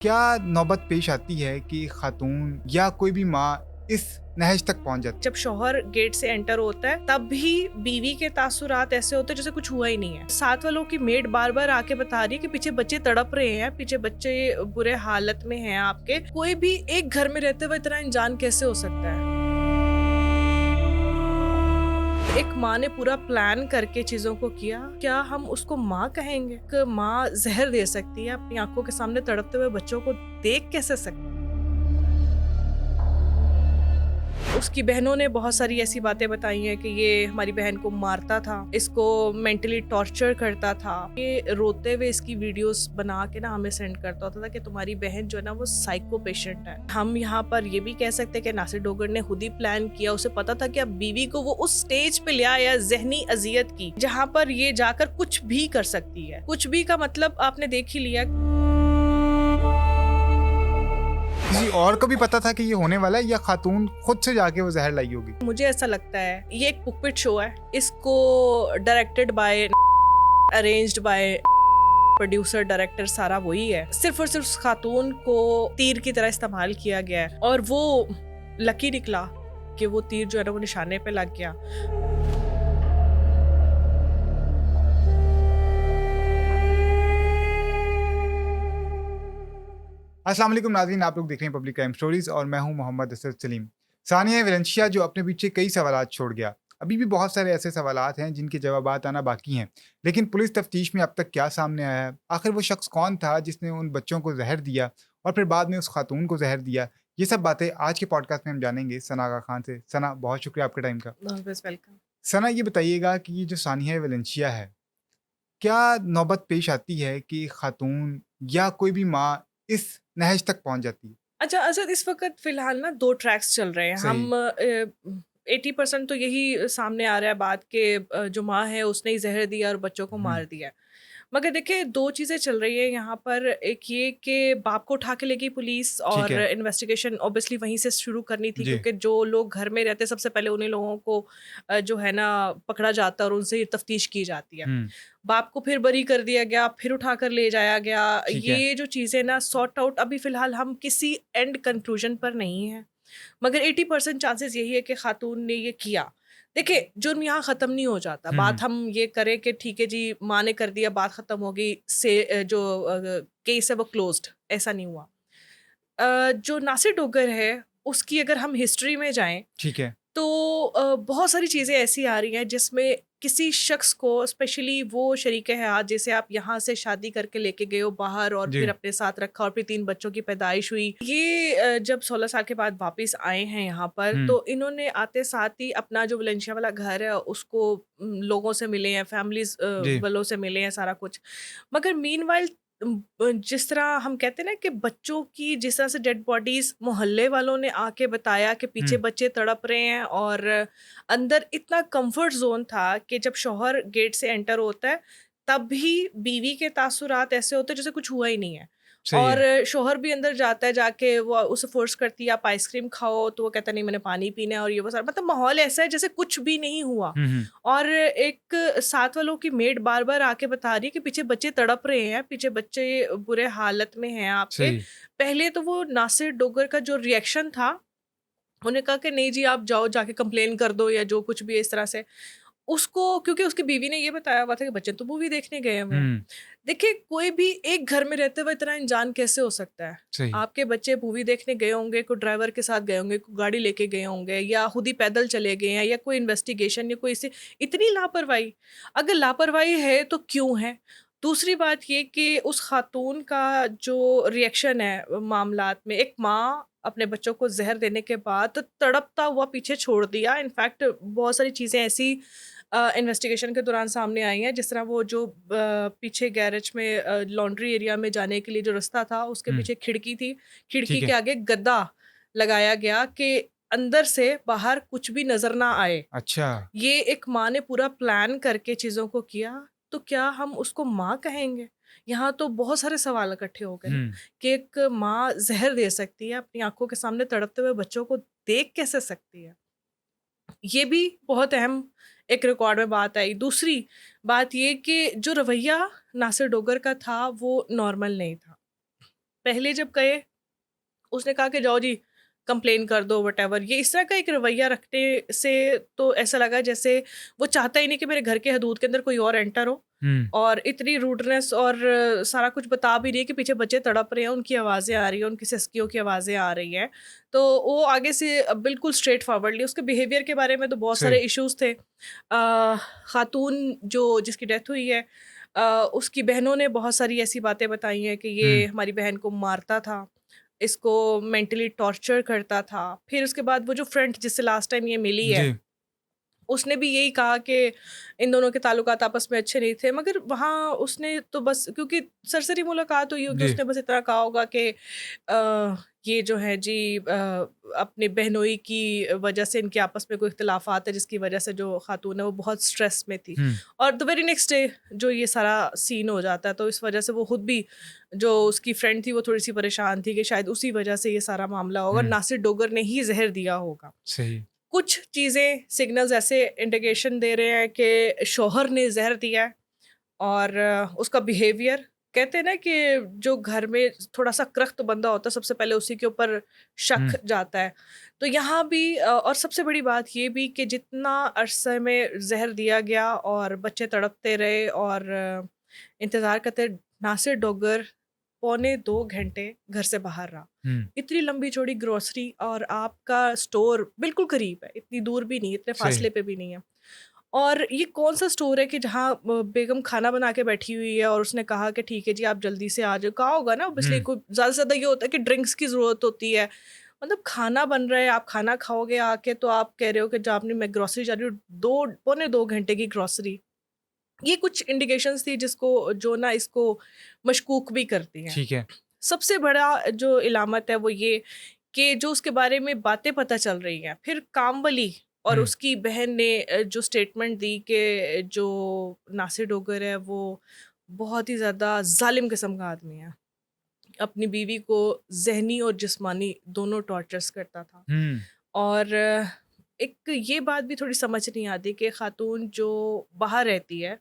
क्या नौबत पेश आती है कि खातून या कोई भी माँ इस नहज तक पहुंच जाती जब शौहर गेट से एंटर होता है तब भी बीवी के तासुरात ऐसे होते हैं जैसे कुछ हुआ ही नहीं है। साथ वालों की मेड बार बार आके बता रही है कि पीछे बच्चे तड़प रहे हैं, पीछे बच्चे बुरे हालत में हैं आपके। कोई भी एक घर में रहते हुए इतना अनजान कैसे हो सकता है? एक माँ ने पूरा प्लान करके चीजों को किया, क्या हम उसको माँ कहेंगे? कि माँ जहर दे सकती है, अपनी आंखों के सामने तड़पते हुए बच्चों को देख कैसे सकती है? उसकी बहनों ने बहुत सारी ऐसी बातें बताई हैं कि ये हमारी बहन को मारता था, इसको मेंटली टॉर्चर करता था। ये रोते हुए इसकी वीडियोस बना के ना हमें सेंड करता होता था कि तुम्हारी बहन जो है ना वो साइको पेशेंट है। हम यहाँ पर ये भी कह सकते हैं कि नासिर डोगर ने खुद ही प्लान किया। उसे पता था कि अब बीवी को वो उस स्टेज पे ले आया जहनी अजियत की जहाँ पर ये जाकर कुछ भी कर सकती है। कुछ भी का मतलब आपने देख ही लिया। किसी और को भी पता था कि ये होने वाला है या खातून खुद से जाके वो जहर लाई होगी? मुझे ऐसा लगता है ये एक पुपेट शो है। इसको directed bye, arranged bye, producer director सारा वही है। सिर्फ और सिर्फ उस खातून को तीर की तरह इस्तेमाल किया गया है और वो लकी निकला कि वो तीर जो है ना वो निशाने पे लग गया। अस्सलाम वालेकुम नाज़रीन, आप लोग देख रहे हैं पब्लिक क्राइम स्टोरीज और मैं हूं मोहम्मद असद सलीम। सानिया वेलेंशिया जो अपने पीछे कई सवालात छोड़ गया। अभी भी बहुत सारे ऐसे सवालात हैं जिनके जवाबात आना बाकी हैं, लेकिन पुलिस तफ्तीश में अब तक क्या सामने आया है? आखिर वो शख्स कौन था जिसने उन बच्चों को जहर दिया और फिर बाद में उस खातून को जहर दिया? ये सब बातें आज के पॉडकास्ट में हम जानेंगे सना आगा खान से। सना, बहुत शुक्रिया आपके टाइम का। वेलकम। सना, ये बताइएगा कि ये जो सानिया वेलेंशिया है, क्या नौबत पेश आती है कि खातून या कोई भी माँ इस नहज तक पहुंच जाती है? अच्छा असद, इस वक्त फिलहाल ना 2 ट्रैक्स चल रहे हैं। सही। हम 80% तो यही सामने आ रहा है बात के जो माँ है उसने ही जहर दिया और बच्चों को मार दिया। मगर देखिए 2 चीज़ें चल रही है यहाँ पर। एक ये कि बाप को उठा के ले गई पुलिस ठीक और है। इन्वेस्टिगेशन ऑब्वियसली वहीं से शुरू करनी थी, जी। क्योंकि जो लोग घर में रहते हैं सबसे पहले उन्हीं लोगों को जो है ना पकड़ा जाता है और उनसे तफ्तीश की जाती है। हुँ, बाप को फिर बरी कर दिया गया, फिर उठाकर ले जाया गया। ठीक है। ये जो चीज़ें ना सॉर्ट आउट अभी फ़िलहाल हम किसी एंड कंक्लूजन पर नहीं हैं। मगर 80% चांसेस यही है कि खातून ने ये किया। देखिए, जुर्म यहाँ ख़त्म नहीं हो जाता। हुँ, हुँ। बात हम ये करें कि ठीक है जी, माँ ने कर दिया, बात ख़त्म हो गई, से जो केस है वो क्लोज़्ड, ऐसा नहीं हुआ। जो नासिर डोगर है, उसकी अगर हम हिस्ट्री में जाएँ ठीक है। तो बहुत सारी चीज़ें ऐसी आ रही हैं जिसमें किसी शख्स को, स्पेशली वो शरीके हयात जैसे आप यहाँ से शादी करके लेके गए हो बाहर और जी। फिर अपने साथ रखा और फिर 3 बच्चों की पैदाइश हुई। ये जब 16 साल के बाद वापस आए हैं यहाँ पर, हुँ, तो इन्होंने आते साथ ही अपना जो वेलेंशिया वाला घर है उसको लोगों से मिले हैं, फैमिलीज़ जी। वालों से मिले हैं, सारा कुछ। मगर मीनवाइल जिस तरह हम कहते हैं ना कि बच्चों की जिस तरह से डेड बॉडीज मोहल्ले वालों ने आके बताया कि पीछे हुँ, बच्चे तड़प रहे हैं और अंदर इतना कंफर्ट जोन था कि जब शौहर गेट से एंटर होता है तब भी बीवी के तासुरात ऐसे होते हैं जैसे कुछ हुआ ही नहीं है। सही और है। शौहर भी अंदर जाता है, जाके वो उसे फोर्स करती है आप आइसक्रीम खाओ, तो वो कहता नहीं मैंने पानी पीना है, और ये वो सारा मतलब माहौल ऐसा है जैसे कुछ भी नहीं हुआ। हुँ, हुँ। और एक साथ वालों की मेड बार-बार आके बता रही है कि पीछे बच्चे तड़प रहे हैं, पीछे बच्चे बुरे हालत में हैं आपके। सही। पहले तो वो नासिर डोगर का जो रिएक्शन था, उन्होंने कहा कि नहीं जी आप जाओ जाके कंप्लेन कर दो या जो कुछ भी है इस तरह से। उसको क्योंकि उसकी बीवी ने ये बताया हुआ था कि बच्चे तो मूवी देखने गए हुए हैं। हुँ, देखिए कोई भी एक घर में रहते हुए इतना अनजान कैसे हो सकता है? सही। आपके बच्चे मूवी देखने गए होंगे, कोई ड्राइवर के साथ गए होंगे, कोई गाड़ी लेके गए होंगे या खुद ही पैदल चले गए हैं या कोई इन्वेस्टिगेशन या कोई इसे इतनी लापरवाही, अगर लापरवाही है तो क्यों है? दूसरी बात ये कि उस खातून का जो रिएक्शन है मामलात में, एक माँ अपने बच्चों को ज़हर देने के बाद तड़पता हुआ पीछे छोड़ दिया। इनफैक्ट बहुत सारी चीज़ें ऐसी इन्वेस्टिगेशन के दौरान सामने आई हैं, जिस तरह वो जो पीछे गैरेज में लॉन्ड्री एरिया में जाने के लिए जो रास्ता था, उसके हुँ, पीछे खिड़की थी। खिड़की ठीक के है। आगे गद्दा लगाया गया कि अंदर से बाहर कुछ भी नज़र ना आए। अच्छा। ये एक माँ ने पूरा प्लान करके चीज़ों को किया, तो क्या हम उसको माँ कहेंगे? यहाँ तो बहुत सारे सवाल इकट्ठे हो गए ना, हुँ, कि एक माँ ज़हर दे सकती है, अपनी आँखों के सामने तड़पते हुए बच्चों को देख कैसे सकती है? ये भी बहुत अहम एक रिकॉर्ड में बात आई। दूसरी बात ये कि जो रवैया नासिर डोगर का था वो नॉर्मल नहीं था। पहले जब गए, उसने कहा कि जाओ जी कंप्लेन कर दो व्हाटएवर। ये इस तरह का एक रवैया रखने से तो ऐसा लगा जैसे वो चाहता ही नहीं कि मेरे घर के हदूद के अंदर कोई और एंटर हो, हुँ, और इतनी रूडनेस और सारा कुछ बता भी रही है कि पीछे बच्चे तड़प रहे हैं, उनकी आवाज़ें आ रही हैं, उनकी सिसकियों की आवाज़ें आ रही हैं। तो वो आगे से बिल्कुल स्ट्रेट फॉरवर्डली उसके बिहेवियर के बारे में तो बहुत सारे सही। इश्यूज़ थे। खातून जो जिसकी डेथ हुई है, उसकी बहनों ने बहुत सारी ऐसी बातें बताई हैं कि ये हुँ, हमारी बहन को मारता था, इसको मेंटली टॉर्चर करता था। फिर उसके बाद वो जो फ्रेंड जिससे लास्ट टाइम ये मिली है, जी, उसने भी यही कहा कि इन दोनों के ताल्लुकात आपस में अच्छे नहीं थे, मगर वहाँ उसने तो बस क्योंकि सरसरी मुलाकात हुई होगी, जी। उसने बस इतना कहा होगा कि ये जो है जी अपनी बहनोई की वजह से इनके आपस में कोई इख्तिलाफात है, जिसकी वजह से जो खातून है वो बहुत स्ट्रेस में थी। हुँ, और द वेरी नेक्स्ट डे जो ये सारा सीन हो जाता है, तो इस वजह से वो खुद भी, जो उसकी फ्रेंड थी, वो थोड़ी-सी परेशान थी कि शायद उसी वजह से ये सारा मामला होगा, हुँ, नासिर डोगर ने ही ज़हर दिया होगा। सही। कुछ चीज़ें सिग्नल्स ऐसे इंडिकेशन दे रहे हैं कि शौहर ने ज़हर दिया है, और उसका बिहेवियर, कहते हैं ना कि जो घर में थोड़ा-सा करख्त बंदा होता है, सबसे पहले उसी के ऊपर हुँ, शक जाता है। तो यहाँ भी और सबसे बड़ी बात ये भी कि जितना अरसे में ज़हर दिया गया और बच्चे तड़पते रहे और इंतज़ार करते, नासिर डोगर पौने 2 घंटे घर से बाहर रहा। हुँ, इतनी लंबी-चौड़ी ग्रोसरी और आपका स्टोर बिल्कुल करीब है, इतनी दूर भी नहीं है, इतने सही। फासले पे भी नहीं है। और ये कौन-सा स्टोर है कि जहाँ बेगम खाना बना के बैठी हुई है और उसने कहा कि ठीक है जी, आप जल्दी से आ जाओ। कहा होगा ना ऑब्वियसली, हुँ, कोई ज़्यादा से ज़्यादा ये होता है कि ड्रिंक्स की ज़रूरत होती है। मतलब खाना बन रहा है, आप खाना खाओगे आके, तो आप कह रहे हो कि जो आपने मैं ग्रोसरी जा रही हूँ, 2 पौने 2 घंटे की ग्रोसरी। ये कुछ इंडिकेशंस थी जिसको जो ना इसको मशकूक भी करती हैं। ठीक है। सबसे बड़ा जो इलामत है वो ये कि जो उसके बारे में बातें पता चल रही हैं, फिर कामवली और हुँ, उसकी बहन ने जो स्टेटमेंट दी कि जो नासिर डोगर है वो बहुत ही ज़्यादा ज़ालिम किस्म का आदमी है। अपनी बीवी को ज़हनी और जिस्मानी दोनों टॉर्चर्स करता था। हुँ, और एक ये बात भी थोड़ी समझ नहीं आती कि खातून जो बाहर रहती है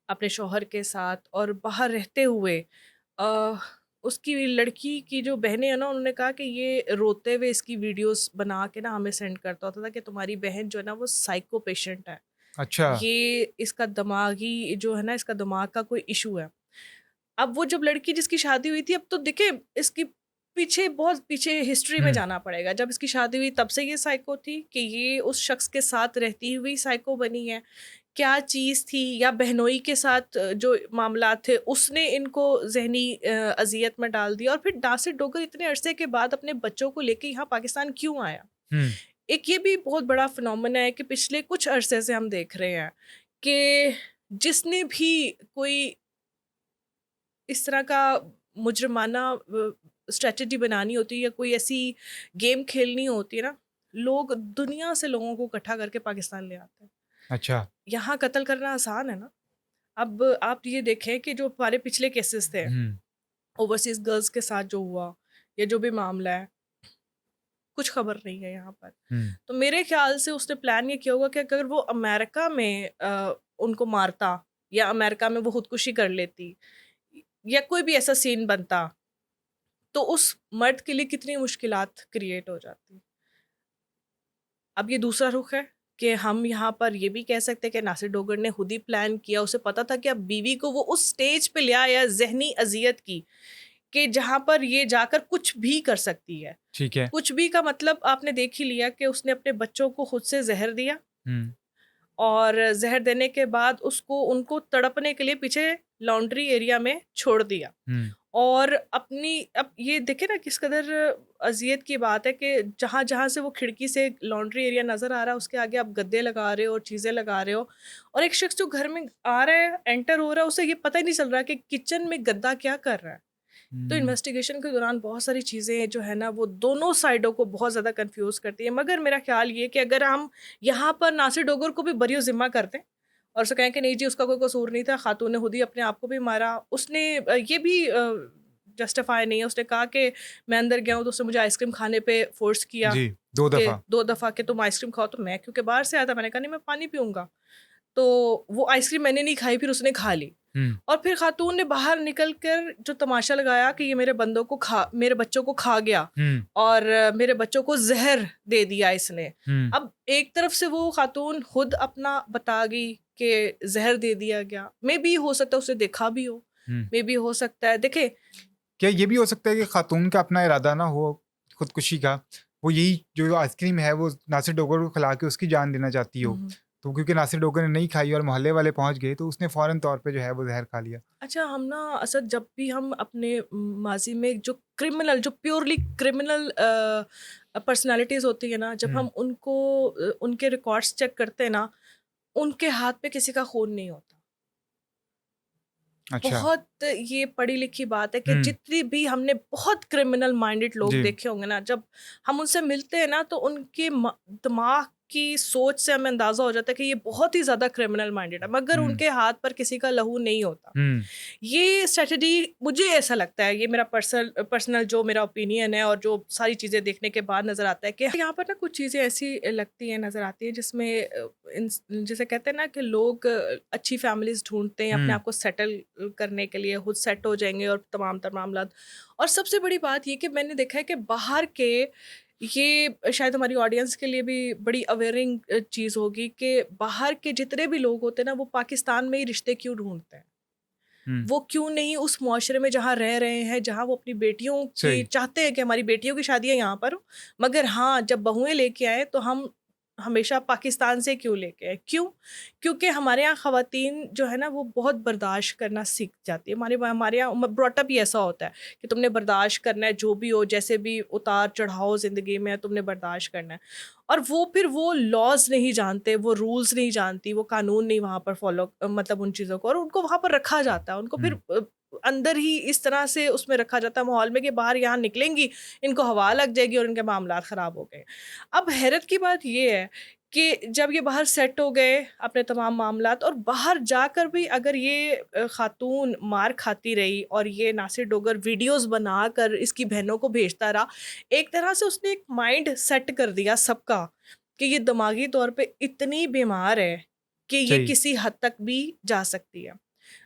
अपने शौहर के साथ, और बाहर रहते हुए अ, उसकी लड़की की जो बहनें हैं ना, उन्होंने कहा कि ये रोते हुए इसकी वीडियोस बना के ना हमें सेंड करता होता था कि तुम्हारी बहन जो है ना वो साइको पेशेंट है, अच्छा। ये इसका दिमागी जो है ना, इसका दिमाग का कोई इशू है। अब वो जब लड़की जिसकी शादी हुई थी, अब तो देखिए इसकी पीछे, बहुत पीछे हिस्ट्री में हुँ, जाना पड़ेगा। जब इसकी शादी हुई तब से ये साइको थी कि ये उस शख्स के साथ रहती हुई साइको बनी है? क्या चीज़ थी, या बहनोई के साथ जो मामलात थे उसने इनको ज़हनी अज़ियत में डाल दिया? और फिर नासिर डोगर इतने अरसे के बाद अपने बच्चों को लेके यहाँ पाकिस्तान क्यों आया? हुँ, एक ये भी बहुत बड़ा फिनोमेना है कि पिछले कुछ अरसे से हम देख रहे हैं कि जिसने भी कोई इस तरह का मुजरमाना स्ट्रैटेजी बनानी होती है या कोई ऐसी गेम खेलनी होती है ना, लोग दुनिया से लोगों को इकट्ठा करके पाकिस्तान ले आते हैं। अच्छा। यहाँ कत्ल करना आसान है ना। अब आप ये देखें कि जो हमारे पिछले केसेस थे, हुँ, ओवरसीज़ गर्ल्स के साथ जो हुआ या जो भी मामला है, कुछ खबर नहीं है यहाँ पर। हुँ, तो मेरे ख़्याल से उसने प्लान ये किया होगा कि अगर वो अमेरिका में उनको मारता या अमेरिका में वो खुदकुशी कर लेती या कोई भी ऐसा सीन बनता, तो उस मर्द के लिए कितनी मुश्किलात क्रिएट हो जाती। अब ये दूसरा रुख है कि हम यहाँ पर ये भी कह सकते हैं कि नासिर डोगर ने खुद ही प्लान किया, उसे पता था कि अब बीवी को वो उस स्टेज पे ले आया ज़हनी अज़ियत की, कि जहाँ पर ये जाकर कुछ भी कर सकती है। ठीक है। कुछ भी का मतलब आपने देख ही लिया कि उसने अपने बच्चों को खुद से ज़हर दिया, हुँ, और ज़हर देने के बाद उसको उनको तड़पने के लिए पीछे लॉन्ड्री एरिया में छोड़ दिया। हुँ, और अपनी, अब ये देखें ना किस कदर अज़ियत की बात है कि जहाँ-जहाँ से वो खिड़की से लॉन्ड्री एरिया नज़र आ रहा है, उसके आगे आप गद्दे लगा रहे हो और चीज़ें लगा रहे हो, और एक शख़्स जो घर में आ रहा है, एंटर हो रहा है, उसे ये पता ही नहीं चल रहा कि किचन में गद्दा क्या कर रहा है। तो हुँ, इन्वेस्टिगेशन के दौरान बहुत सारी चीज़ें जो है ना, वो दोनों साइडों को बहुत ज़्यादा कन्फ्यूज़ करती है। मगर मेरा ख़्याल ये है कि अगर हम यहाँ पर नासिर डोगर को भी बरी-ओ-ज़िम्मा कर दें और उसे कहें कि नहीं जी, उसका कोई कसूर नहीं था, खातून ने खुद ही अपने आप को भी मारा। उसने ये भी जस्टिफाई नहीं है, उसने कहा कि मैं अंदर गया हूँ तो उसने मुझे आइसक्रीम खाने पे फ़ोर्स किया जी, 2 कि दफ़ा। 2 दफ़ा कि तुम आइसक्रीम खाओ, तो मैं क्योंकि बाहर से आया था, मैंने कहा नहीं मैं पानी पीऊँगा। तो वो आइसक्रीम मैंने नहीं खाई, फिर उसने खा ली। और फिर खातून ने बाहर निकल कर जो तमाशा लगाया कि ये मेरे बच्चों को खा गया और मेरे बच्चों को जहर दे दिया इसने। अब एक तरफ से वो खातून खुद अपना बता गई कि जहर दे दिया गया, मे बी हो सकता है उसे देखा भी हो, मे बी हो सकता है। देखे, क्या ये भी हो सकता है कि खातून का अपना इरादा ना हो खुदकुशी का, वो यही जो आइसक्रीम है वो नासिर डोगर को खिला के उसकी जान देना चाहती हो, तो क्योंकि नासिर डोगर ने नहीं खाई और मोहल्ले वाले पहुंच गए तो उसने फौरन तौर पे जो है वो जहर खा लिया। अच्छा, हम ना असद जब भी हम अपने माजी में जो प्योरली क्रिमिनल पर्सनालिटीज होती है ना, जब हम उनके रिकॉर्ड्स चेक करते हैं ना, उनके हाथ पे किसी का खून नहीं होता। अच्छा। बहुत ये पढ़ी लिखी बात है कि जितनी भी हमने बहुत क्रिमिनल माइंडेड लोग देखे होंगे ना, जब हम उनसे मिलते हैं ना तो उनके दिमाग की सोच से हमें अंदाजा हो जाता है कि ये बहुत ही ज्यादा क्रिमिनल माइंडेड है, मगर उनके हाथ पर किसी का लहू नहीं होता। ये स्ट्रेटजी मुझे ऐसा लगता है, ये मेरा पर्सनल जो मेरा ओपिनियन है और जो सारी चीजें देखने के बाद नजर आता है कि यहाँ पर ना कुछ चीजें ऐसी लगती हैं, नजर आती है जिसमें जैसे कहते हैं ना कि लोग अच्छी फैमिलीज ढूंढते हैं अपने आप को सेटल करने के लिए, खुद सेट हो जाएंगे और तमाम मामला। और सबसे बड़ी बात ये कि मैंने देखा है कि बाहर के, ये शायद हमारी ऑडियंस के लिए भी बड़ी अवेयरिंग चीज़ होगी कि बाहर के जितने भी लोग होते हैं ना, वो पाकिस्तान में ही रिश्ते क्यों ढूंढते हैं। वो क्यों नहीं उस मुआशरे में जहाँ रह रहे हैं, जहाँ वो अपनी बेटियों की चाहते हैं कि हमारी बेटियों की शादियाँ यहाँ पर हो, मगर हाँ जब बहुएं लेके आए तो हम हमेशा पाकिस्तान से क्यों लेके आए। क्यों? क्योंकि हमारे यहाँ ख़वातीन जो है ना वो बहुत बर्दाश्त करना सीख जाती है। हमारे यहाँ ब्रॉटअप ही ऐसा होता है कि तुमने बर्दाश्त करना है, जो भी हो, जैसे भी उतार चढ़ाओ ज़िंदगी में तुमने बर्दाश्त करना है। और वो फिर वो लॉज नहीं जानते, वो रूल्स नहीं जानती, वो कानून नहीं वहाँ पर फॉलो, मतलब उन चीज़ों को, और उनको वहाँ पर रखा जाता है। उनको फिर अंदर ही इस तरह से उसमें रखा जाता है माहौल में कि बाहर यहाँ निकलेंगी इनको हवा लग जाएगी और इनके मामला ख़राब हो गए। अब हैरत की बात ये है कि जब ये बाहर सेट हो गए अपने तमाम मामलात, और बाहर जाकर भी अगर ये खातून मार खाती रही और ये नासिर डोगर वीडियोस बनाकर इसकी बहनों को भेजता रहा, एक तरह से उसने एक माइंड सेट कर दिया सबका कि ये दिमागी तौर पे इतनी बीमार है कि ये किसी हद तक भी जा सकती है।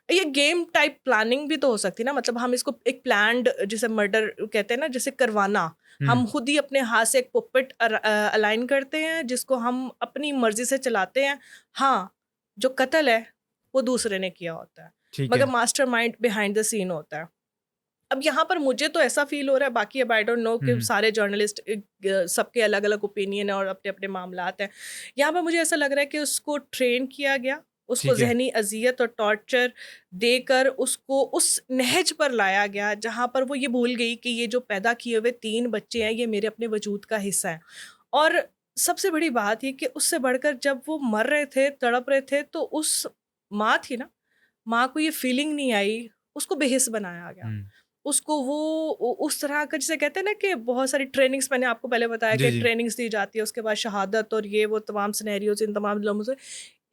ये गेम टाइप प्लानिंग भी तो हो सकती है ना, मतलब हम इसको एक प्लान्ड, जैसे मर्डर कहते हैं ना, जैसे करवाना, हम खुद ही अपने हाथ से एक पुपेट अलाइन करते हैं जिसको हम अपनी मर्जी से चलाते हैं। हाँ, जो कत्ल है वो दूसरे ने किया होता है, मगर मास्टरमाइंड बिहाइंड द सीन होता है। अब यहाँ पर मुझे तो ऐसा फील हो रहा है, बाकी अब आई डोंट नो कि सारे जर्नलिस्ट सबके अलग अलग ओपिनियन है और अपने अपने मामलात हैं। यहाँ पर मुझे ऐसा लग रहा है कि उसको ट्रेन किया गया, उसको जहनी अजियत और टॉर्चर देकर उसको उस नहज पर लाया गया जहाँ पर वो ये भूल गई कि ये जो पैदा किए हुए 3 बच्चे हैं ये मेरे अपने वजूद का हिस्सा है। और सबसे बड़ी बात ये कि उससे बढ़कर जब वो मर रहे थे, तड़प रहे थे, तो उस माँ थी ना, माँ को ये फीलिंग नहीं आई, उसको बेहिस बनाया गया। उसको वो उस तरह का, जिसे कहते हैं ना कि बहुत सारी ट्रेनिंग्स, मैंने आपको पहले बताया कि ट्रेनिंग्स दी जाती है, उसके बाद शहादत और ये वो तमाम सिनेरियोज, इन तमाम लम्हों से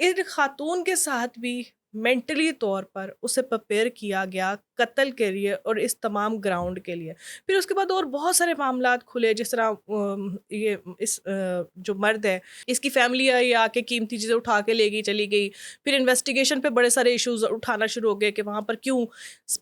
इन खातून के साथ भी मेंटली तौर पर उसे प्रिपेयर किया गया कत्ल के लिए और इस तमाम ग्राउंड के लिए। फिर उसके बाद और बहुत सारे मामलात खुले, जिस तरह जो मर्द है, इसकी फैमिली आई आके कीमती चीज़ें उठा के ले गई, चली गई। फिर इन्वेस्टिगेशन पे बड़े सारे इश्यूज उठाना शुरू हो गए कि वहाँ पर क्यों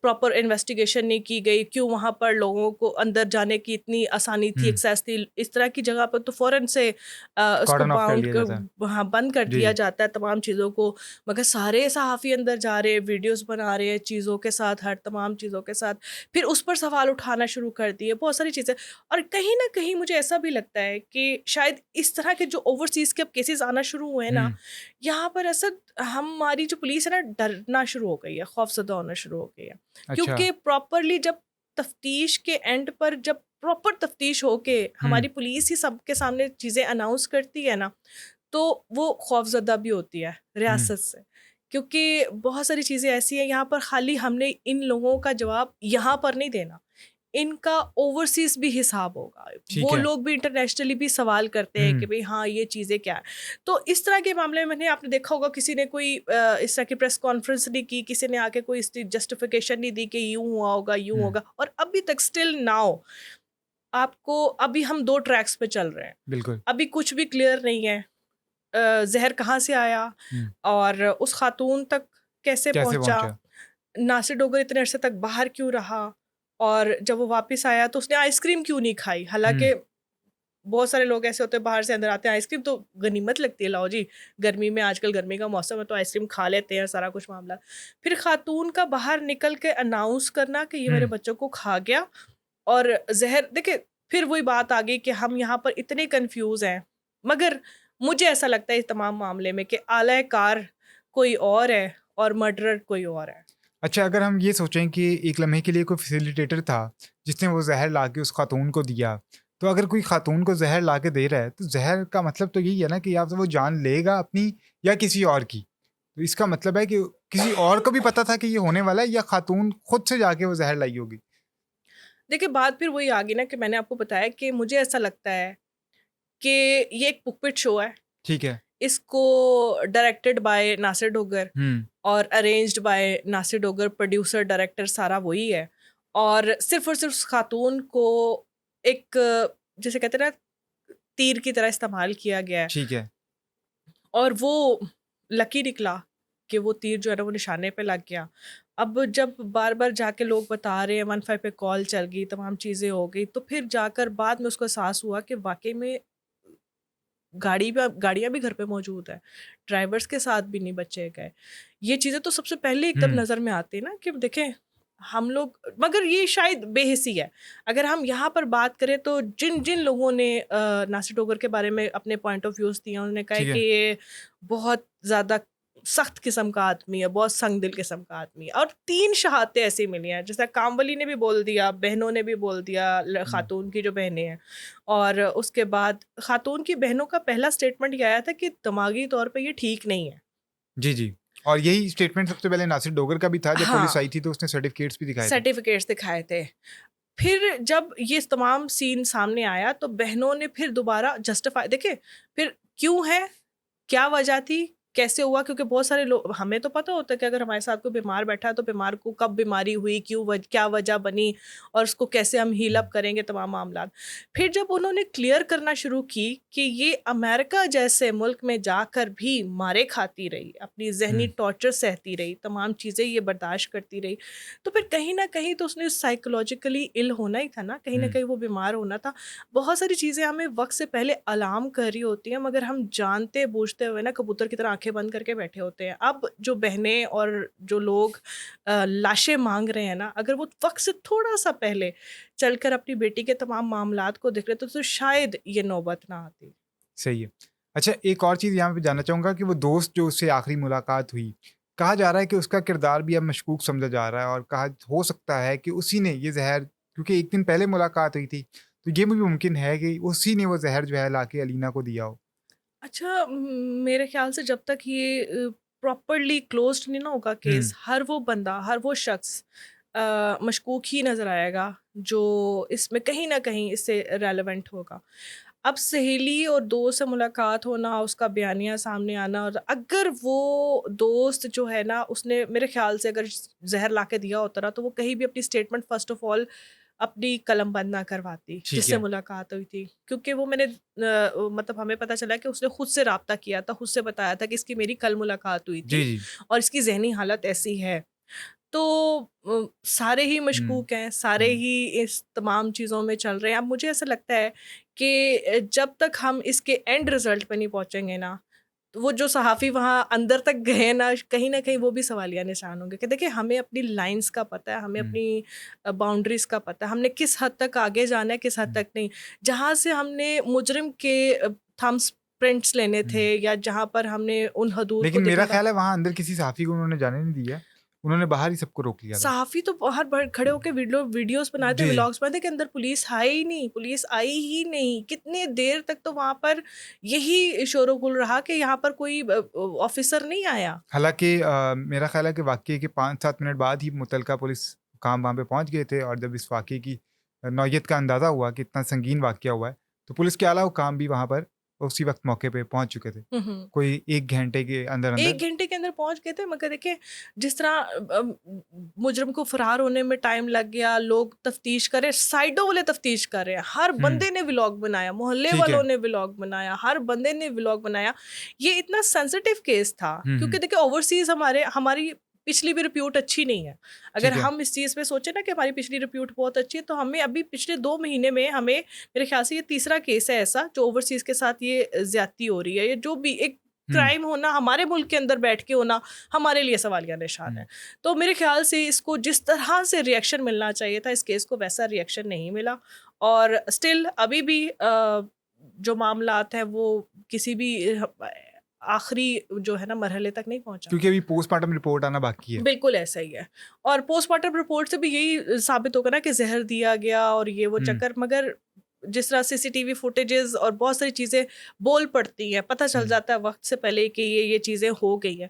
प्रॉपर इन्वेस्टिगेशन नहीं की गई, क्यों वहाँ पर लोगों को अंदर जाने की इतनी आसानी थी, एक्सेस थी। इस तरह की जगह पर तो फ़ौरन से उसको वहाँ बंद कर दिया जाता है तमाम चीज़ों को, मगर सारे सहाफ़ी अंदर जा रहे हैं, वीडियोस बना रहे हैं चीज़ों के साथ, हर तमाम चीज़ों के साथ, फिर उस पर सवाल उठाना शुरू कर दिए, बहुत सारी चीज़ें। और कहीं ना कहीं मुझे ऐसा भी लगता है कि शायद इस तरह के जो ओवरसीज़ के अब केसेस आना शुरू हुए हैं ना, यहाँ पर ऐसा हमारी जो पुलिस है ना डरना शुरू हो गई है, खौफजदा होना शुरू हो गई है। क्योंकि प्रॉपरली जब तफ्तीश के एंड पर, जब प्रॉपर तफ्तीश हो के हमारी पुलिस ही सबके सामने चीज़ें अनाउंस करती है ना, तो वो खौफजदा भी होती है रियासत से, क्योंकि बहुत सारी चीज़ें ऐसी हैं यहाँ पर, खाली हमने इन लोगों का जवाब यहाँ पर नहीं देना, इनका ओवरसीज भी हिसाब होगा। वो लोग भी इंटरनेशनली भी सवाल करते हैं कि भाई हाँ ये चीज़ें क्या है। तो इस तरह के मामले में मैंने, आपने देखा होगा किसी ने कोई इस तरह की प्रेस कॉन्फ्रेंस नहीं की, किसी ने आके कोई इसकी जस्टिफिकेशन नहीं दी कि यूं हुआ होगा, यूं होगा, और अभी तक स्टिल नाउ आपको, अभी हम 2 ट्रैक्स पे चल रहे हैं, बिल्कुल अभी कुछ भी क्लियर नहीं है। जहर कहाँ से आया हम्म, और उस खातून तक कैसे कैसे पहुंचा, पहुंचा? नासिर डोगर इतने अरसे तक बाहर क्यों रहा, और जब वो वापस आया तो उसने आइसक्रीम क्यों नहीं खाई। हम्म, हालांकि बहुत सारे लोग ऐसे होते हैं बाहर से अंदर आते हैं, आइसक्रीम तो गनीमत लगती है, लाओ जी गर्मी में, आजकल गर्मी का मौसम है तो आइसक्रीम खा लेते हैं, सारा कुछ मामला। फिर खातून का बाहर निकल के अनाउंस करना कि ये मेरे हम्म। बच्चों को खा गया और जहर, देखिए फिर वही बात आ गई कि हम यहाँ पर इतने कंफ्यूज हैं। मगर मुझे ऐसा लगता है इस तमाम मामले में कि आला कार कोई और है और मर्डरर कोई और है। अच्छा, अगर हम ये सोचें कि एक लम्हे के लिए कोई फैसिलिटेटर था जिसने वो जहर ला के उस खातून को दिया, तो अगर कोई खातून को जहर ला के दे रहा है तो जहर का मतलब तो यही है ना कि या तो वो जान लेगा अपनी या किसी और की। तो इसका मतलब है कि किसी और को भी पता था कि ये होने वाला है, या खातून खुद से जाके वो जहर लाई होगी। देखिए बात फिर वही आ गई ना कि मैंने आपको बताया कि मुझे ऐसा लगता है कि ये एक पुपेट शो है। ठीक है। इसको directed by Nasir Dogar hmm. और arranged by Nasir Dogar, producer director सारा वही है। और सिर्फ उस खातून को एक, जैसे कहते हैं ना, तीर की तरह इस्तेमाल किया गया है। ठीक है। और वो लकी निकला कि वो तीर जो है ना वो निशाने पे लग गया। अब जब बार बार जाके लोग बता रहे हैं, 15 पे कॉल चल गई, तमाम चीज़ें हो गई, तो फिर जाकर बाद में उसको एहसास हुआ कि वाकई में गाड़ियाँ भी घर पे मौजूद है, ड्राइवर्स के साथ भी नहीं बचे गए। ये चीज़ें तो सबसे पहले एकदम हम्म। नज़र में आती है ना कि देखें हम लोग, मगर ये शायद बेहिसी है। अगर हम यहाँ पर बात करें तो जिन जिन लोगों ने नासिर डोगर के बारे में अपने पॉइंट ऑफ व्यूज़ दिए, उन्होंने कहा है ठीक कि है। ये बहुत ज़्यादा सख्त किस्म का आदमी है, बहुत संग दिल किस्म का आदमी है। और 3 शहादतें ऐसी मिली हैं, जैसे कामवली ने भी बोल दिया, बहनों ने भी बोल दिया, हम्म। खातून की जो बहनें हैं। और उसके बाद खातून की बहनों का पहला स्टेटमेंट ये आया था कि दिमागी तौर पे ये ठीक नहीं है। जी जी। और यही स्टेटमेंट सबसे पहले नासिर डोगर का भी था, जब पुलिस हाँ, आई थी तो उसने सर्टिफिकेट्स भी दिखाए थे। सर्टिफिकेट्स दिखाए थे। फिर जब ये तमाम सीन सामने आया तो बहनों ने फिर दोबारा जस्टिफाई, देखिए फिर क्यों है, क्या वजह थी, कैसे हुआ, क्योंकि बहुत सारे लोग, हमें तो पता होता है कि अगर हमारे साथ कोई बीमार बैठा है तो बीमार को कब बीमारी हुई, क्या वजह बनी और उसको कैसे हम हील अप करेंगे, तमाम मामला। फिर जब उन्होंने क्लियर करना शुरू की कि ये अमेरिका जैसे मुल्क में जाकर भी मारे खाती रही, अपनी जहनी हम्म। टॉर्चर सहती रही, तमाम चीज़ें ये बर्दाश्त करती रही, तो फिर कहीं ना कहीं तो उसने साइकोलॉजिकली इल होना ही था ना, कहीं ना हम्म। कहीं वो बीमार होना था। बहुत सारी चीज़ें हमें वक्त से पहले अलार्म कर रही होती हैं, मगर हम जानते बूझते हुए ना कबूतर की तरह आंखें बंद करके बैठे होते हैं। अब जो बहनें और जो लोग लाशें मांग रहे हैं ना, अगर वो वक्त से थोड़ा सा पहले चलकर अपनी बेटी के तमाम मामलात को देख रहे तो शायद ये नौबत ना आती। सही है। अच्छा, एक और चीज़ यहाँ पे जानना चाहूँगा कि वो दोस्त जो उससे आखिरी मुलाकात हुई, कहा जा रहा है कि उसका किरदार भी अब मशकूक समझा जा रहा है, और कहा हो सकता है कि उसी ने ये ज़हर, क्योंकि एक दिन पहले मुलाकात हुई थी, तो ये भी मुमकिन है कि उसी ने वो ज़हर जो है लाके अलीना को दिया हो। अच्छा, मेरे ख्याल से जब तक ये प्रॉपरली क्लोज्ड नहीं ना होगा केस, हुँ, हर वो बंदा, हर वो शख्स मशकूक ही नज़र आएगा जो इसमें कहीं ना कहीं इससे रेलेवेंट होगा। अब सहेली और दोस्त से मुलाकात होना, उसका बयानिया सामने आना, और अगर वो दोस्त जो है ना उसने, मेरे ख्याल से अगर जहर ला के दिया होता ना तो वो कहीं भी अपनी स्टेटमेंट फर्स्ट ऑफ ऑल अपनी कलम बंद ना करवाती ठीक जिससे है। मुलाकात हुई थी, क्योंकि वो मैंने मतलब हमें पता चला कि उसने खुद से राब्ता किया था, खुद से बताया था कि इसकी मेरी कल मुलाकात हुई जी, थी जी। और इसकी जहनी हालत ऐसी है। तो सारे ही हुँ, मशकूक हैं, सारे हुँ। ही इस तमाम चीज़ों में चल रहे हैं। अब मुझे ऐसा लगता है कि जब तक हम इसके एंड रिज़ल्ट पे नहीं पहुँचेंगे ना, तो वो जो सहाफ़ी वहाँ अंदर तक गए हैं ना, कहीं न कहीं वो भी सवालिया निशान होंगे कि देखिए हमें अपनी लाइन्स का पता है, हमें हुँ, अपनी बाउंड्रीज़ का पता है, हमने किस हद तक आगे जाना है, किस हद हुँ, तक नहीं। जहाँ से हमने मुजरिम के थंब्स प्रिंट्स लेने थे हुँ। या जहाँ पर हमने उन हदूद को लेकिन मेरा देखना था, ख़्याल है वहाँ अंदर किसी सहाफ़ी को उन्होंने जाने नहीं दिया। उन्होंने बाहर ही सबको रोक लिया था। सहाफ़ी तो बाहर खड़े होके वीडियोज़ बना रहे थे, जी। व्लॉग्स बना रहे थे कि अंदर पुलिस है ही नहीं, पुलिस आई ही नहीं। कितने देर तक तो वहाँ पर यही शोर-गुल रहा कि यहाँ पर कोई ऑफ़िसर नहीं आया। हालाँकि मेरा ख़्याल है कि वाक़ये के 5-7 मिनट बाद ही मुतलका पुलिस हुकाम वहाँ पे पहुँच गए थे, और जब इस वाक़ये की नौइयत का अंदाज़ा हुआ कि इतना संगीन वाक़या हुआ है, तो पुलिस के आला हुकाम भी वहाँ पर उसी वक्त मौके पे पहुंच चुके थे? हुँ, हुँ। कोई 1 घंटे के अंदर 1 अंदर? घंटे के अंदर पहुँच गए थे, मगर देखिए जिस तरह मुजरिम को फरार होने में टाइम लग गया, लोग तफ्तीश कर रहे हैं, साइडों वाले तफ्तीश कर रहे हैं, हर बंदे ने व्लॉग बनाया, मोहल्ले ठीक है। वालों ने व्लॉग बनाया, हर बंदे ने व्लॉग बनाया। ये इतना सेंसिटिव केस था क्योंकि देखिए ओवरसीज़ हमारी पिछली भी रिप्यूट अच्छी नहीं है। अगर ठीक है। हम इस चीज़ पे सोचे ना कि हमारी पिछली रिप्यूट बहुत अच्छी है, तो हमें अभी पिछले 2 महीने में हमें मेरे ख्याल से ये तीसरा केस है ऐसा जो ओवरसीज़ के साथ ये ज़्यादती हो रही है। ये जो भी एक क्राइम होना, हमारे मुल्क के अंदर बैठ के होना, हमारे लिए सवालिया निशान है। तो मेरे ख्याल से इसको जिस तरह से रिएक्शन मिलना चाहिए था, इस केस को वैसा रिएक्शन नहीं मिला और स्टिल अभी भी जो मामलात हैं वो किसी भी आखिरी जो है ना मरहले तक नहीं पहुँचा। क्योंकि अभी पोस्टमार्टम रिपोर्ट आना बाकी है। बिल्कुल ऐसा ही है और पोस्टमार्टम रिपोर्ट से भी यही साबित होगा ना कि जहर दिया गया और ये वो चक्कर, मगर जिस तरह सीसीटीवी फुटेजेस और बहुत सारी चीज़ें बोल पड़ती हैं, पता चल जाता है वक्त से पहले कि ये चीज़ें हो गई हैं।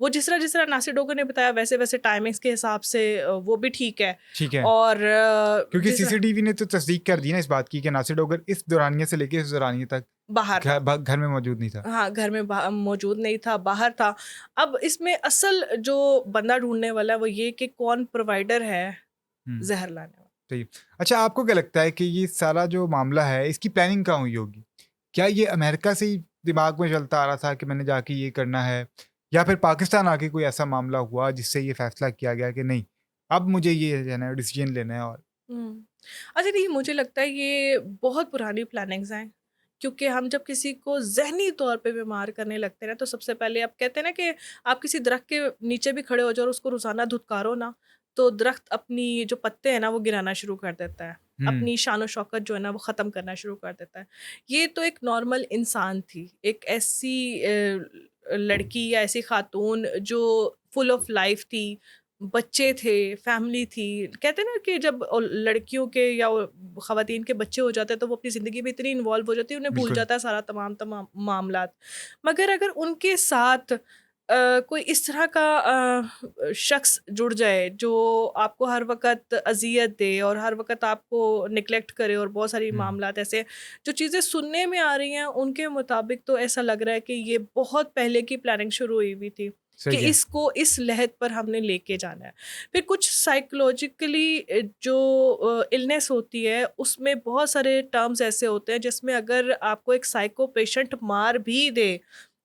वो जिस तरह नासिर डोगर ने बताया वैसे टाइमिंग्स के हिसाब से वो भी ठीक है। ठीक है। और क्योंकि जिस तरह सीसीटीवी ने तो तस्दीक कर दी ना इस बात की कि नासिर डोगर इस दौरानिये से लेके इस दौरानिये तक बाहर था। घर में मौजूद नहीं था। हाँ, घर में मौजूद नहीं था, बाहर था। अब इसमें असल जो बंदा ढूँढने वाला है वो ये कि कौन प्रोवाइडर है ज़हर लाने वाला। सही। अच्छा, आपको क्या लगता है कि ये सारा जो मामला है इसकी प्लानिंग कहाँ हुई होगी? क्या ये अमेरिका से ही दिमाग में चलता आ रहा था कि मैंने जाके ये करना है, या फिर पाकिस्तान आके कोई ऐसा मामला हुआ जिससे ये फैसला किया गया कि नहीं, अब मुझे ये जो है ना डिसीजन लेना है? और अच्छा नहीं, मुझे लगता है ये बहुत पुरानी प्लानिंग्स हैं, क्योंकि हम जब किसी को ज़हनी तौर पे बीमार करने लगते हैं ना, तो सबसे पहले आप कहते हैं ना कि आप किसी दरख्त के नीचे भी खड़े हो जाओ और उसको रोज़ाना धुतकारो ना, तो दरख्त अपनी जो पत्ते हैं ना वो गिराना शुरू कर देता है। अपनी शान और शौकत जो है ना वो ख़त्म करना शुरू कर देता है। ये तो एक नॉर्मल इंसान थी, एक ऐसी लड़की या ऐसी खातून जो फुल ऑफ लाइफ थी, बच्चे थे, फैमिली थी। कहते हैं ना कि जब लड़कियों के या ख़वातीन के बच्चे हो जाते हैं तो वो अपनी ज़िंदगी में इतनी इन्वॉल्व हो जाती है, उन्हें भूल बिल्कुल। जाता है सारा तमाम मामलात। मगर अगर उनके साथ कोई इस तरह का शख्स जुड़ जाए जो आपको हर वक़्त अज़ियत दे और हर वक़्त आपको नेग्लेक्ट करे और बहुत सारी मामलात ऐसे जो चीज़ें सुनने में आ रही हैं, उनके मुताबिक तो ऐसा लग रहा है कि ये बहुत पहले की प्लानिंग शुरू हुई हुई थी कि सही है। इसको इस लहद पर हमने लेके जाना है। फिर कुछ साइकोलॉजिकली जो इलनेस होती है, उसमें बहुत सारे टर्म्स ऐसे होते हैं जिसमें अगर आपको एक साइको पेशेंट मार भी दे,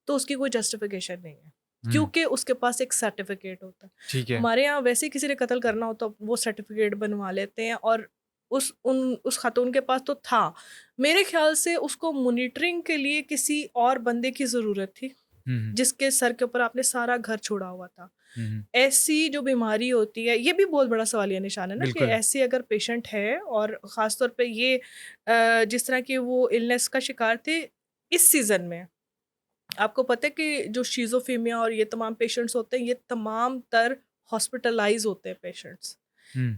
तो उसकी कोई जस्टिफिकेशन नहीं है, क्योंकि उसके पास एक सर्टिफिकेट होता है। ठीक है। हमारे यहाँ वैसे ही किसी ने कत्ल करना हो तो वो सर्टिफिकेट बनवा लेते हैं और उस खातून के पास तो था। मेरे ख़्याल से उसको मॉनिटरिंग के लिए किसी और बंदे की ज़रूरत थी, जिसके सर के ऊपर आपने सारा घर छोड़ा हुआ था। ऐसी जो बीमारी होती है, ये भी बहुत बड़ा सवालिया निशान है ना कि बिल्कुल। ऐसे अगर पेशेंट है और ख़ास तौर पे ये जिस तरह की वो इलनेस का शिकार थे इस सीज़न में, आपको पता है कि जो शिज़ोफ्रेनिया और ये तमाम पेशेंट्स होते हैं, ये तमाम तर हॉस्पिटलाइज़ होते हैं पेशेंट्स।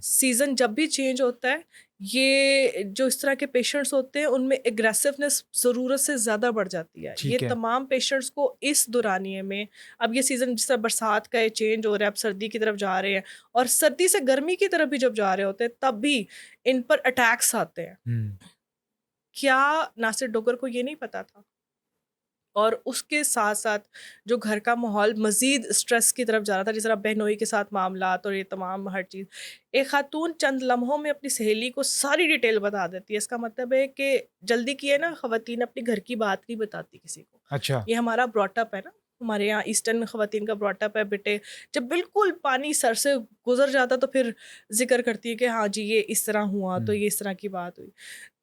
सीज़न जब भी चेंज होता है, ये जो इस तरह के पेशेंट्स होते हैं, उनमें एग्रेसिवनेस ज़रूरत से ज़्यादा बढ़ जाती है। ये ठीक है। तमाम पेशेंट्स को इस दौरानिये में, अब ये सीज़न जिस तरह बरसात का ये चेंज हो रहा है, अब सर्दी की तरफ जा रहे हैं और सर्दी से गर्मी की तरफ भी जब जा रहे होते हैं, तब भी इन पर अटैक्स आते हैं। क्या नासिर डोगर को ये नहीं पता था? और उसके साथ-साथ जो घर का माहौल मज़ीद स्ट्रेस की तरफ जा रहा था, जिस तरह बहनोई के साथ मामलात और ये तमाम हर चीज़। एक खातून चंद लम्हों में अपनी सहेली को सारी डिटेल बता देती है। इसका मतलब है कि जल्दी की है ना, ख़वातीन अपनी घर की बात नहीं बताती किसी को। अच्छा। ये हमारा ब्रॉट अप है ना, हमारे यहाँ ईस्टर्न ख़वातीन का ब्रॉट अप है बेटे, जब बिल्कुल पानी सर से गुज़र जाता तो फिर ज़िक्र करती है कि हाँ जी, ये इस तरह हुआ, तो ये इस तरह की बात हुई।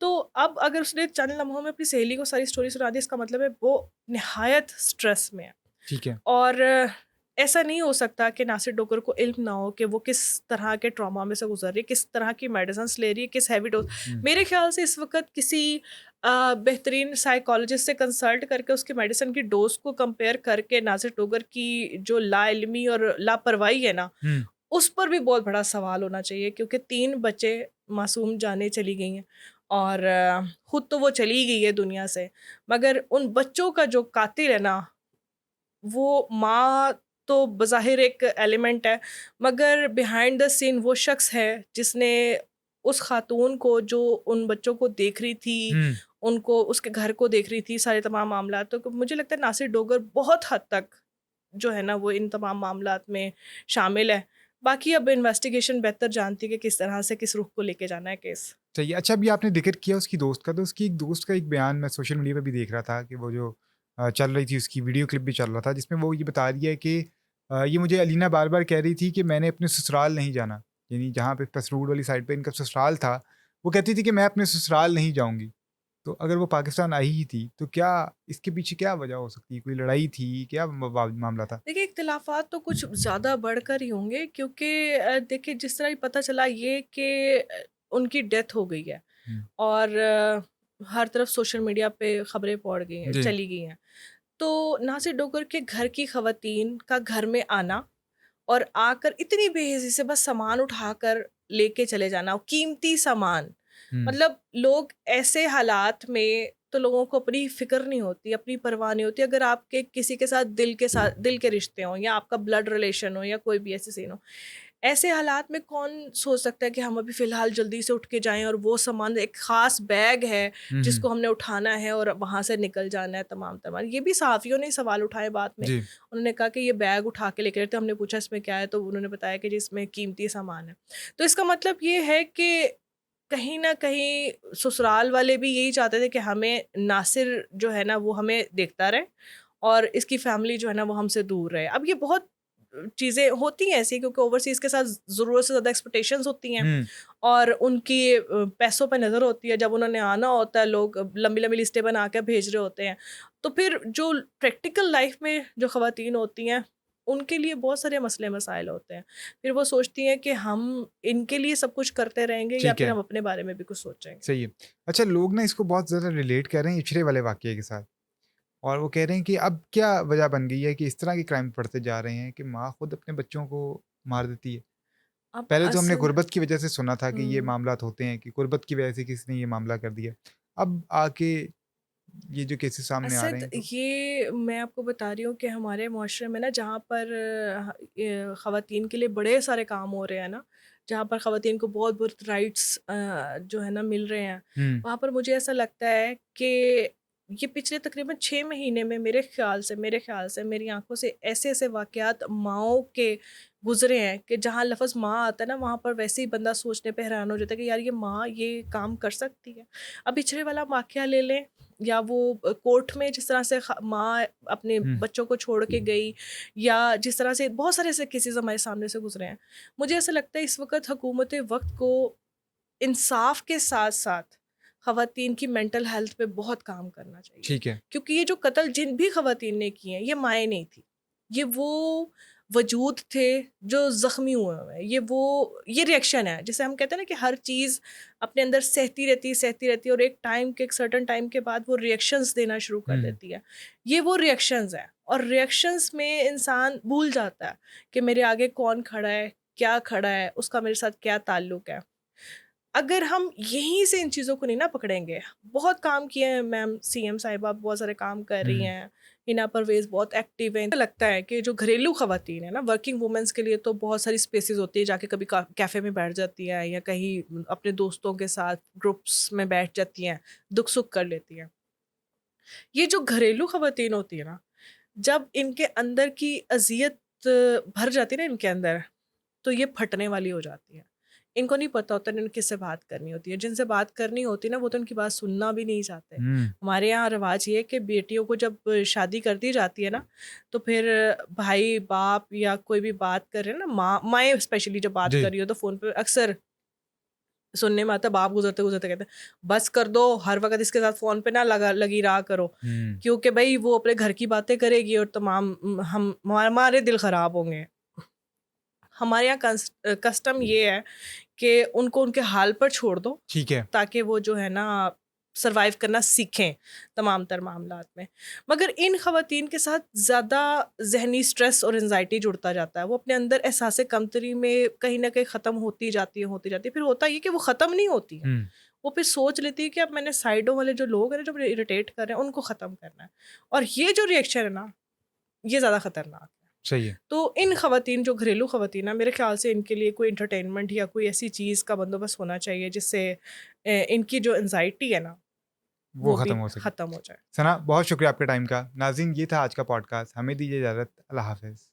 तो अब अगर उसने चंद लम्हों में अपनी सहेली को सारी स्टोरी सुना दी, इसका मतलब है वो निहायत स्ट्रेस में है। ठीक है। और ऐसा नहीं हो सकता कि नासिर डोगर को इल्म ना हो कि वो किस तरह के ट्रॉमा में से गुजर रही है, किस तरह की मेडिसिन्स ले रही है, किस हैवी डोज। मेरे ख्याल से इस वक्त किसी बेहतरीन साइकोलॉजिस्ट से कंसल्ट करके उसकी मेडिसिन की डोज को कंपेयर करके नासिर डोगर की जो लाइल्मी और लापरवाही है ना, उस पर भी बहुत बड़ा सवाल होना चाहिए, क्योंकि 3 बच्चे मासूम जानें चली गई हैं और खुद तो वो चली गई है दुनिया से, मगर उन बच्चों का जो कातिल है ना, वो माँ तो बज़ाहिर एक एलिमेंट है, मगर बिहाइंड द सीन वो शख्स है जिसने उस खातून को जो उन बच्चों को देख रही थी उनको उसके घर को देख रही थी, सारे तमाम मामला। तो मुझे लगता है नासिर डोगर बहुत हद तक जो है ना वो इन तमाम मामलात में शामिल है। बाकी अब इन्वेस्टिगेशन बेहतर जानती है कि किस तरह से किस रुख को लेके जाना है केस। चाहिए। अच्छा, अभी आपने जिक्र किया उसकी दोस्त का, तो उसकी एक दोस्त का एक बयान मैं सोशल मीडिया पे भी देख रहा था कि वो जो चल रही थी, उसकी वीडियो क्लिप भी चल रहा था, जिसमें वो ये बता रही है कि ये मुझे अलीना बार बार कह रही थी कि मैंने अपने ससुराल नहीं जाना, यानी जहाँ पे पसरूड वाली साइड पे इनका ससुराल था, वो कहती थी कि मैं अपने ससुराल नहीं जाऊँगी। तो अगर वो पाकिस्तान आई ही थी तो क्या इसके पीछे क्या वजह हो सकती है? कोई लड़ाई थी? क्या मामला था? देखिए, इख्तिलाफ़ात तो कुछ ज़्यादा बढ़कर ही होंगे, क्योंकि देखिए जिस तरह ही पता चला ये कि उनकी डेथ हो गई है हुँ, और हर तरफ सोशल मीडिया पे ख़बरें पड़ गई हैं, जी, चली गई हैं। तो नासिर डोगर के घर की ख़वातीन का घर में आना और आकर इतनी बेहिसी से बस सामान उठाकर लेके चले जाना, और कीमती सामान। हुँ, मतलब लोग ऐसे हालात में तो लोगों को अपनी फ़िक्र नहीं होती, अपनी परवाह नहीं होती। अगर आपके किसी के साथ दिल के रिश्ते हों या आपका ब्लड रिलेशन हो या कोई भी ऐसे सीन हो, ऐसे हालात में कौन सोच सकता है कि हम अभी फ़िलहाल जल्दी से उठ के जाएँ और वो सामान, एक ख़ास बैग है हुँ, हुँ, जिसको हमने उठाना है और वहाँ से निकल जाना है तमाम। ये भी सहाफ़ियों ने सवाल उठाए बाद में। जी, उन्होंने कहा कि ये बैग उठा के लेके गए थे, हमने पूछा इसमें क्या है? तो उन्होंने बताया कि जी इसमें कीमती सामान है। तो इसका मतलब ये है कि कहीं न कहीं ससुराल वाले भी यही चाहते थे कि हमें नासिर जो है ना वो हमें देखता रहे और इसकी फैमिली जो है ना वो हमसे दूर रहे। अब ये बहुत चीज़ें होती हैं ऐसी, क्योंकि ओवरसीज़ के साथ ज़रूरत से ज़्यादा एक्सपेक्टेशंस होती हैं हुँ, और उनकी पैसों पे नज़र होती है। जब उन्होंने आना होता है, लोग लंबी-लंबी लिस्टें बना के भेज रहे होते हैं। तो फिर जो प्रैक्टिकल लाइफ़ में जो ख़वातीन होती हैं, उनके लिए बहुत सारे मसले मसाइल होते हैं। फिर वो सोचती हैं कि हम इनके लिए सब कुछ करते रहेंगे या ठीक फिर है, हम अपने बारे में भी कुछ सोचेंगे। सही है। अच्छा, लोग ना इसको बहुत ज़्यादा रिलेट कर रहे हैं इचरे वाले वाक़ये के साथ, और वो कह रहे हैं कि अब क्या वजह बन गई है कि इस तरह के क्राइम बढ़ते जा रहे हैं कि माँ खुद अपने बच्चों को मार देती है। अब पहले तो हमने असल गुर्बत की वजह से सुना था कि ये हुँ। मामलात होते हैं कि गुर्बत की वजह से किसी ने ये मामला कर दिया। अब आके ये जो केसेस सामने आ रहे असद हैं तो ये मैं आपको बता रही हूँ कि हमारे मुआशरे में ना जहाँ पर ख़वातीन के लिए बड़े सारे काम हो रहे हैं ना, जहाँ पर ख़वातीन को बहुत बहुत राइट्स जो है ना मिल रहे हैं, हुँ, वहाँ पर मुझे ऐसा लगता है कि ये पिछले तकरीबन 6 महीने में मेरे ख़्याल से मेरी आँखों से ऐसे-ऐसे वाक़यात माँओं के गुज़रे हैं कि जहाँ लफ़्ज़ माँ आता है ना, वहाँ पर वैसे ही बंदा सोचने पे हैरान हो जाता है कि यार ये माँ ये काम कर सकती है। अब पिछले वाला वाक़या ले लें या वो कोर्ट में जिस तरह से माँ अपने हुँ, बच्चों को छोड़ के गई, या जिस तरह से बहुत सारे ऐसे केसेस हमारे सामने से गुजरे हैं। मुझे ऐसा लगता है इस वक्त हुकूमत वक्त को इंसाफ के साथ साथ खवातीन की मेंटल हेल्थ पे बहुत काम करना चाहिए, ठीक है। क्योंकि ये जो कत्ल जिन भी खवातीन ने किए हैं ये माएँ नहीं थी, ये वो वजूद थे जो ज़ख्मी हुए हुए हैं। ये रिएक्शन है जिसे हम कहते हैं ना कि हर चीज़ अपने अंदर सहती रहती है और एक टाइम के एक सर्टेन टाइम के बाद वो रिएक्शंस देना शुरू कर हुँ, देती है। ये वो रिएक्शंस हैं और रिएक्शंस में इंसान भूल जाता है कि मेरे आगे कौन खड़ा है, क्या खड़ा है, उसका मेरे साथ क्या ताल्लुक है। अगर हम यहीं से इन चीज़ों को नहीं ना पकड़ेंगे, बहुत काम किए हैं मैम, सीएम साहिबा बहुत सारे काम कर रही हुँ, हैं, हिना परवेज़ बहुत एक्टिव हैं। मुझे लगता है कि जो घरेलू ख़वातीन हैं ना, वर्किंग वुमेन्स के लिए तो बहुत सारी स्पेसेस होती है, जाके कभी कैफ़े में बैठ जाती हैं या कहीं अपने दोस्तों के साथ ग्रुप्स में बैठ जाती हैं, दुख-सुख कर लेती हैं। ये जो घरेलू ख़वातीन होती है ना, जब इनके अंदर की अज़ियत भर जाती है ना इनके अंदर, तो ये फटने वाली हो जाती हैं। इनको नहीं पता होता इन्होंने किससे बात करनी होती है। जिनसे बात करनी होती है ना, वो तो इनकी बात सुनना भी नहीं चाहते। हुँ, हमारे यहाँ रिवाज ये है कि बेटियों को जब शादी कर दी जाती है ना, तो फिर भाई, बाप या कोई भी बात कर रहे हैं ना, माएँ स्पेशली जब बात जी, कर रही हो तो फ़ोन पे अक्सर सुनने में आता है, बाप गुज़रते-गुज़रते कहते हैं, "बस कर दो, हर वक़्त इसके साथ फ़ोन पे ना लगी रहा करो।" हुँ, क्योंकि भई वो अपने घर की बातें करेगी और तमाम हमारे दिल ख़राब होंगे। हमारे यहाँ कस्टम ये है कि उनको उनके हाल पर छोड़ दो, ठीक है। ताकि वो जो है ना सर्वाइव करना सीखें तमाम तर मामलात में। मगर इन ख़वातीन के साथ ज़्यादा ज़हनी स्ट्रेस और एंग्ज़ायटी जुड़ता जाता है। वो अपने अंदर एहसास कमतरी में कहीं न कहीं ख़त्म होती जाती है। फिर होता ये है कि वो ख़त्म नहीं होती है। हुँ, वो फिर सोच लेती है कि अब मैंने साइडों वाले जो लोग हैं ना, जो मुझे इरिटेट कर रहे हैं, उनको ख़त्म करना है। और ये जो रिएक्शन है ना, ये ज़्यादा ख़तरनाक है। सही है। तो इन ख़वातीन जो घरेलू ख़वातीन हैं, मेरे ख़्याल से इनके लिए कोई एंटरटेनमेंट या कोई ऐसी चीज़ का बंदोबस्त होना चाहिए जिससे इनकी जो एंग्ज़ायटी है ना, वो भी ख़त्म हो सके। ख़त्म हो जाए। सना, बहुत शुक्रिया आपके टाइम का। नाज़रीन, ये था आज का पॉडकास्ट। हमें दीजिए इजाज़त। अल्लाह हाफ़िज़।